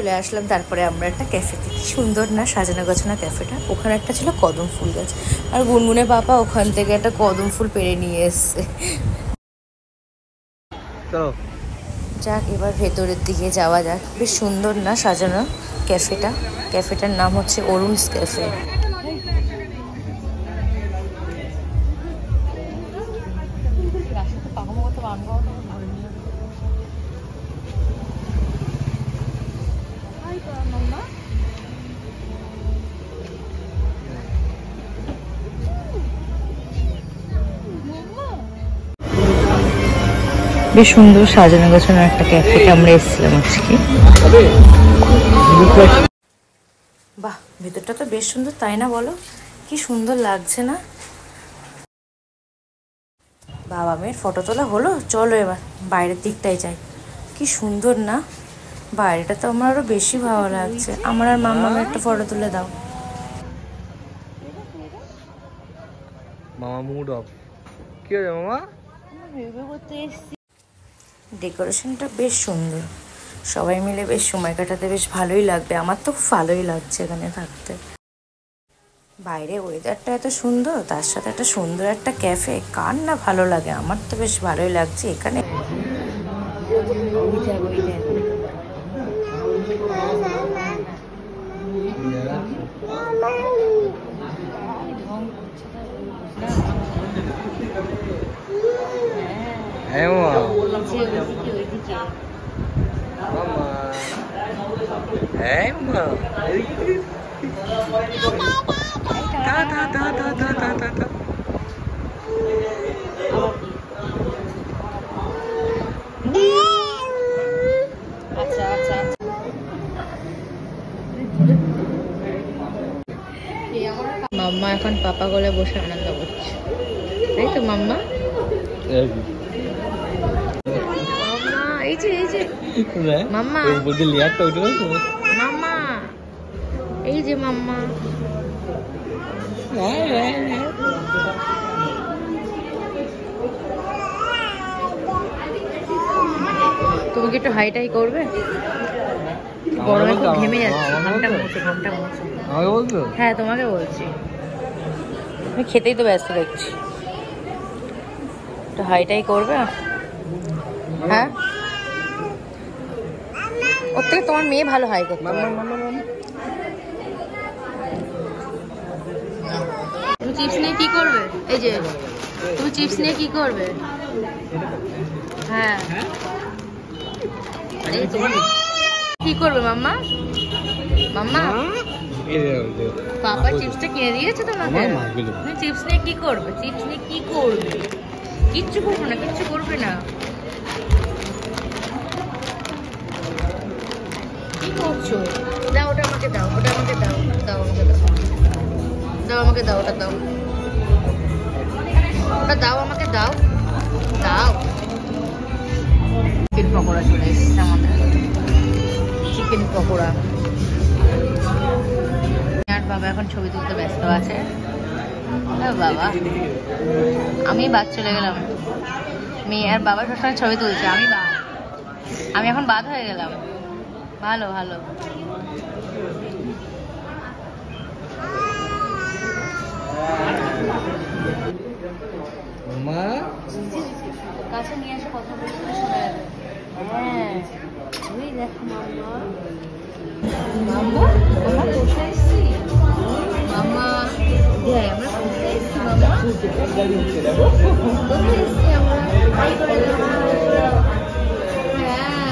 চলে আসলাম। তারপরে আমরা একটা ক্যাফেতে, কি সুন্দর না সাজানো গোছানো ক্যাফেটা। ওখানে একটা ছিল কদম ফুল গাছ, আর গুনগুনে পাপা ওখান থেকে একটা কদম ফুল পেড়ে নিয়ে এসছে। যাক, এবার ভেতরের দিকে যাওয়া যাক। বেশ সুন্দর না সাজানো ক্যাফেটা। ক্যাফেটার নাম হচ্ছে অরুণস ক্যাফে। বেশ সুন্দর সাজানো গোছানো একটা ক্যাফেতে আমরা এসেছিলাম আজকে। বাহ, ভেতরটা তো বেশ সুন্দর, তাই না বলো? কি সুন্দর লাগছে না? বাবা মেয়ের ফটো তোলা হলো, চলো এবার বাইরের দিকটাই যাই। কি সুন্দর না বাইরেটা, তো আমার আরো বেশি ভালো লাগছে। আমার আর মাম্মামের একটা ফটো তুলে দাও। মামা মুড অফ। কি হয়েছে মামা? ডেকোরেশনটা বেশ সুন্দর, সবাই মিলে বেশ সময় কাটাতে বেশ ভালোই লাগবে। আমার তো খুব ভালোই লাগছে এখানে থাকতে। বাইরে ওয়েদারটা এত সুন্দর, তার সাথে একটা সুন্দর একটা ক্যাফে, কার না ভালো লাগে? আমার তো বেশ ভালোই লাগছে এখানে। মাম্মা এখন পাপা গলে বসে আনন্দ করছে, তাই তো মাম্মা? এই যে মাম্মা, মাম্মা এই যে মাম্মা। তুমি কি একটু হাইটাই করবে? গরমে খুব ঘেমে যাচ্ছে। ঘন্টা মুছে। হ্যাঁ, তোমাকে বলছি, তুমি খেতেই তো ব্যস্ত দেখছি। একটু হাইটাই করবে? হ্যাঁ, ওর থেকে তোমার মেয়ে ভালো হাই করতে পারে। তুমি চিপস নিয়ে কি করবে? এই যে তুমি চিপস নিয়ে কি করবে? হ্যাঁ, কি করবে মাম্মা? মাম্মা, পাপা চিপসটা কিনে দিয়েছে তোমাকে? তুমি চিপস নিয়ে কি করবে? চিপস নিয়ে কি করবে? কিচ্ছু করবে না, কিচ্ছু করবে না। কি করছো? দাও ওটা আমাকে দাও, ওটা আমাকে দাও, দাও আমাকে দাও, দাও আমাকে দাও, ওটা দাও, ওটা দাও আমাকে দাও, দাও। চিকেন পকোড়া চলে এসেছে আমাদের, চিকেন পকোড়া। আর বাবা এখন ছবি তুলতে ব্যস্ত আছে। বাবা, আমি বাদ চলে গেলাম। মেয়ে আর বাবা সবসময় ছবি তুলছে, আমি এখন বাদ হয়ে গেলাম। ভালো ভালো। কাছে নিয়ে এসে কথা বলতে শোনা যাবে। হ্যাঁ, ওই দেখো মাম্মা, মাম্মা আমরা কোথায় এসছি? মাম্মা, হ্যাঁ আমরা কোথায় এসছি? মাম্মা কোথায় এসছি আমরা? হ্যাঁ